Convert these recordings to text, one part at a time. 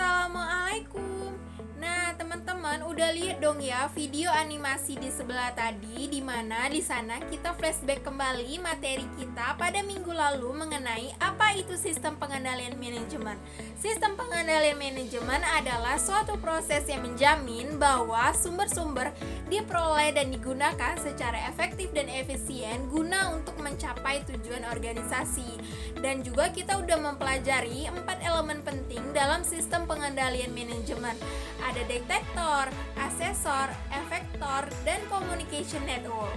Assalamualaikum. Nah, teman-teman udah lihat dong ya video animasi di sebelah tadi, di mana di sana kita flashback kembali materi kita pada minggu lalu mengenai apa itu sistem pengendalian manajemen. Sistem pengendalian manajemen adalah suatu proses yang menjamin bahwa sumber-sumber diperoleh dan digunakan secara efektif dan efisien guna untuk mencapai tujuan organisasi. Dan juga kita udah mempelajari 4 elemen penting dalam sistem pengendalian manajemen. Ada detektor, asesor, efektor, dan communication network.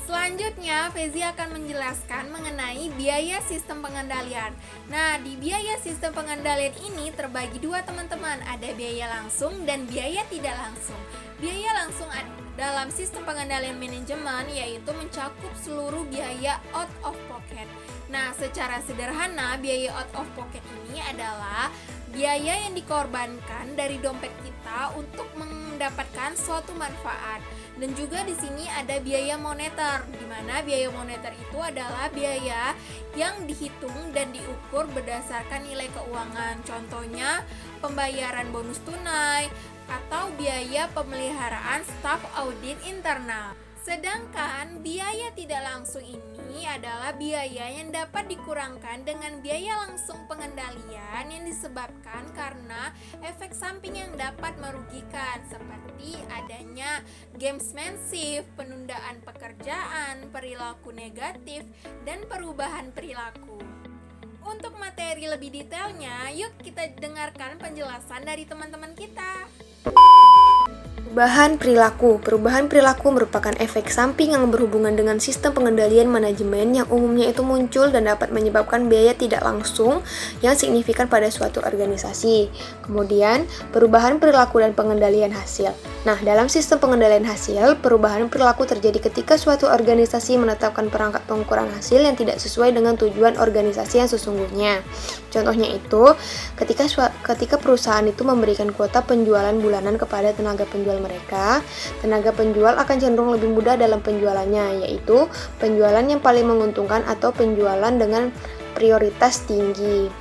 Selanjutnya, Fezi akan menjelaskan mengenai biaya sistem pengendalian. Nah, di biaya sistem pengendalian ini terbagi dua teman-teman, ada biaya langsung dan biaya tidak langsung. Biaya langsung dalam sistem pengendalian manajemen yaitu mencakup seluruh biaya out of pocket. Nah, secara sederhana, biaya out of pocket ini adalah biaya yang dikorbankan dari dompet kita untuk mendapatkan suatu manfaat. Dan juga di sini ada biaya moneter, di mana biaya moneter itu adalah biaya yang dihitung dan diukur berdasarkan nilai keuangan. Contohnya pembayaran bonus tunai atau biaya pemeliharaan staf audit internal. Sedangkan biaya tidak langsung ini adalah biaya yang dapat dikurangkan dengan biaya langsung pengendalian yang disebabkan karena efek samping yang dapat merugikan seperti adanya gamesmanship, penundaan pekerjaan, perilaku negatif, dan perubahan perilaku. Untuk materi lebih detailnya, yuk kita dengarkan penjelasan dari teman-teman kita. Perubahan perilaku merupakan efek samping yang berhubungan dengan sistem pengendalian manajemen yang umumnya itu muncul dan dapat menyebabkan biaya tidak langsung yang signifikan pada suatu organisasi. Kemudian, perubahan perilaku dan pengendalian hasil. Nah, dalam sistem pengendalian hasil, perubahan perilaku terjadi ketika suatu organisasi menetapkan perangkat pengukuran hasil yang tidak sesuai dengan tujuan organisasi yang sesungguhnya. Contohnya itu, ketika perusahaan itu memberikan kuota penjualan bulanan kepada tenaga penjual mereka, tenaga penjual akan cenderung lebih mudah dalam penjualannya, yaitu penjualan yang paling menguntungkan atau penjualan dengan prioritas tinggi.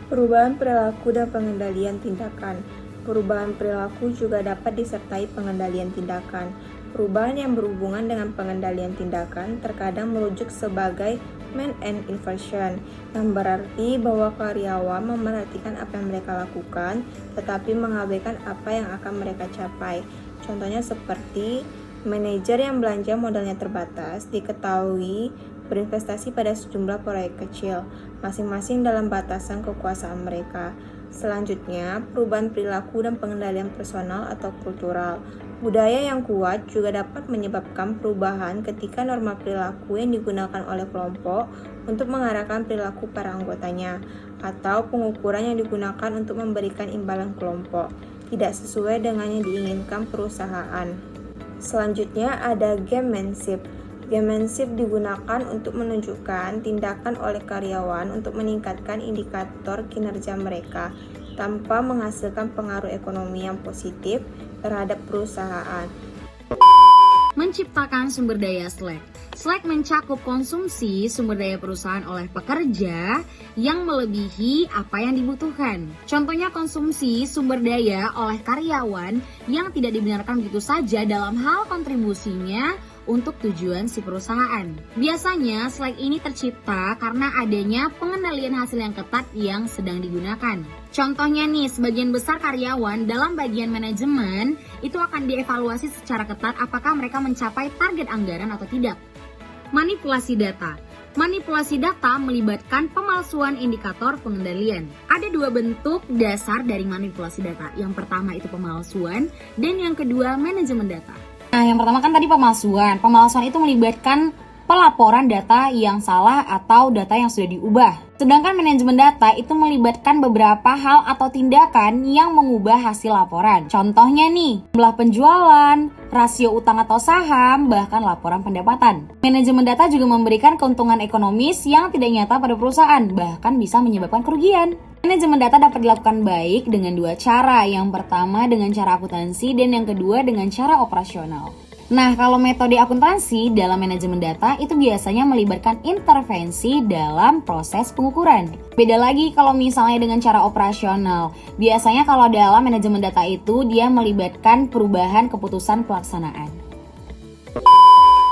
Perubahan perilaku dan pengendalian tindakan. Perubahan perilaku juga dapat disertai pengendalian tindakan. Perubahan yang berhubungan dengan pengendalian tindakan terkadang merujuk sebagai man and inversion, yang berarti bahwa karyawan memerhatikan apa yang mereka lakukan, tetapi mengabaikan apa yang akan mereka capai. Contohnya seperti manajer yang belanja modalnya terbatas, diketahui berinvestasi pada sejumlah proyek kecil, masing-masing dalam batasan kekuasaan mereka. Selanjutnya, perubahan perilaku dan pengendalian personal atau kultural. Budaya yang kuat juga dapat menyebabkan perubahan ketika norma perilaku yang digunakan oleh kelompok untuk mengarahkan perilaku para anggotanya, atau pengukuran yang digunakan untuk memberikan imbalan kelompok tidak sesuai dengan yang diinginkan perusahaan. Selanjutnya ada gamemanship. Gamemanship digunakan untuk menunjukkan tindakan oleh karyawan untuk meningkatkan indikator kinerja mereka tanpa menghasilkan pengaruh ekonomi yang positif terhadap perusahaan. Menciptakan sumber daya Slack. Slack mencakup konsumsi sumber daya perusahaan oleh pekerja yang melebihi apa yang dibutuhkan. Contohnya konsumsi sumber daya oleh karyawan yang tidak dibenarkan begitu saja dalam hal kontribusinya untuk tujuan si perusahaan. Biasanya Slack ini tercipta karena adanya pengendalian hasil yang ketat yang sedang digunakan. Contohnya nih, sebagian besar karyawan dalam bagian manajemen itu akan dievaluasi secara ketat apakah mereka mencapai target anggaran atau tidak. Manipulasi data. Manipulasi data melibatkan pemalsuan indikator pengendalian. Ada dua bentuk dasar dari manipulasi data. Yang pertama itu pemalsuan dan yang kedua manajemen data. Nah, yang pertama kan tadi pemalsuan. Pemalsuan itu melibatkan pelaporan data yang salah atau data yang sudah diubah. Sedangkan manajemen data itu melibatkan beberapa hal atau tindakan yang mengubah hasil laporan. Contohnya nih, jumlah penjualan, rasio utang atau saham, bahkan laporan pendapatan. Manajemen data juga memberikan keuntungan ekonomis yang tidak nyata pada perusahaan, bahkan bisa menyebabkan kerugian. Manajemen data dapat dilakukan baik dengan dua cara. Yang pertama dengan cara akuntansi dan yang kedua dengan cara operasional. Nah, kalau metode akuntansi dalam manajemen data itu biasanya melibatkan intervensi dalam proses pengukuran. Beda lagi kalau misalnya dengan cara operasional. Biasanya kalau dalam manajemen data itu dia melibatkan perubahan keputusan pelaksanaan.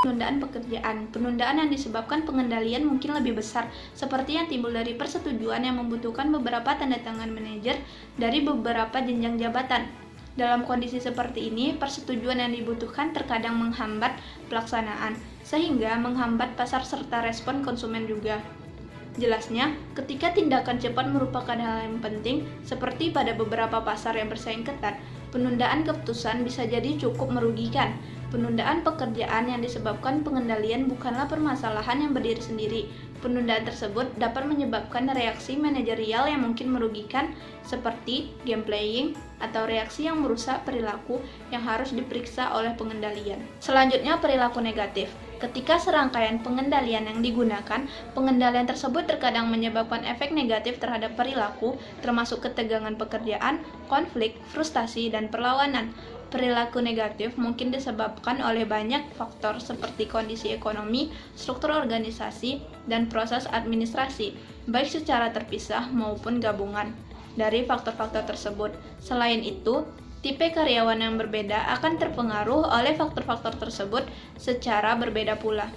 Penundaan pekerjaan. Penundaan yang disebabkan pengendalian mungkin lebih besar, seperti yang timbul dari persetujuan yang membutuhkan beberapa tanda tangan manajer dari beberapa jenjang jabatan. Dalam kondisi seperti ini, persetujuan yang dibutuhkan terkadang menghambat pelaksanaan, sehingga menghambat pasar serta respon konsumen juga. Jelasnya, ketika tindakan cepat merupakan hal yang penting, seperti pada beberapa pasar yang bersaing ketat, penundaan keputusan bisa jadi cukup merugikan. Penundaan pekerjaan yang disebabkan pengendalian bukanlah permasalahan yang berdiri sendiri. Penundaan tersebut dapat menyebabkan reaksi manajerial yang mungkin merugikan, seperti game playing atau reaksi yang merusak perilaku yang harus diperiksa oleh pengendalian. Selanjutnya, perilaku negatif. Ketika serangkaian pengendalian yang digunakan, pengendalian tersebut terkadang menyebabkan efek negatif terhadap perilaku, termasuk ketegangan pekerjaan, konflik, frustasi, dan perlawanan. Perilaku negatif mungkin disebabkan oleh banyak faktor seperti kondisi ekonomi, struktur organisasi, dan proses administrasi, baik secara terpisah maupun gabungan dari faktor-faktor tersebut. Selain itu, tipe karyawan yang berbeda akan terpengaruh oleh faktor-faktor tersebut secara berbeda pula.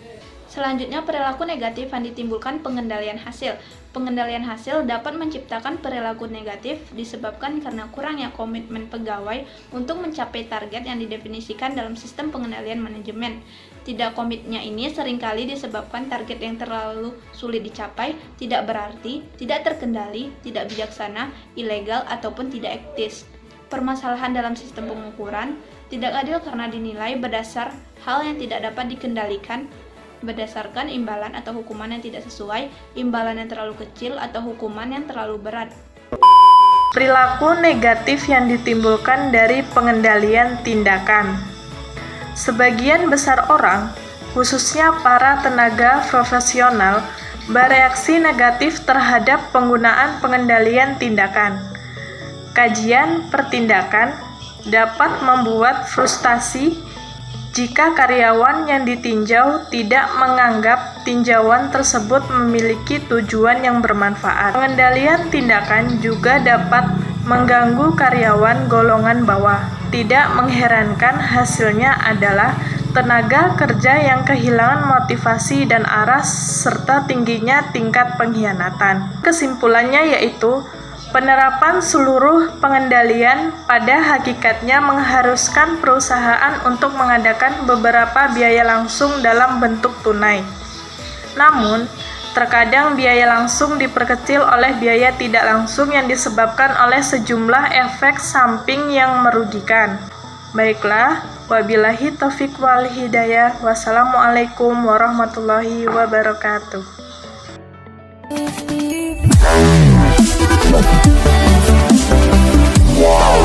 Selanjutnya, perilaku negatif yang ditimbulkan pengendalian hasil. Pengendalian hasil dapat menciptakan perilaku negatif disebabkan karena kurangnya komitmen pegawai untuk mencapai target yang didefinisikan dalam sistem pengendalian manajemen. Tidak komitnya ini seringkali disebabkan target yang terlalu sulit dicapai, tidak berarti, tidak terkendali, tidak bijaksana, ilegal, ataupun tidak etis. Permasalahan dalam sistem pengukuran tidak adil karena dinilai berdasar hal yang tidak dapat dikendalikan, berdasarkan imbalan atau hukuman yang tidak sesuai, imbalan yang terlalu kecil, atau hukuman yang terlalu berat. Perilaku negatif yang ditimbulkan dari pengendalian tindakan. Sebagian besar orang, khususnya para tenaga profesional, bereaksi negatif terhadap penggunaan pengendalian tindakan. Kajian pertindakan dapat membuat frustasi jika karyawan yang ditinjau tidak menganggap tinjauan tersebut memiliki tujuan yang bermanfaat. Pengendalian tindakan juga dapat mengganggu karyawan golongan bawah. Tidak mengherankan hasilnya adalah tenaga kerja yang kehilangan motivasi dan arah serta tingginya tingkat pengkhianatan. Kesimpulannya yaitu penerapan seluruh pengendalian pada hakikatnya mengharuskan perusahaan untuk mengadakan beberapa biaya langsung dalam bentuk tunai. Namun, terkadang biaya langsung diperkecil oleh biaya tidak langsung yang disebabkan oleh sejumlah efek samping yang merugikan. Baiklah, wabillahi taufiq wal hidayah. Wassalamualaikum warahmatullahi wabarakatuh. Wow.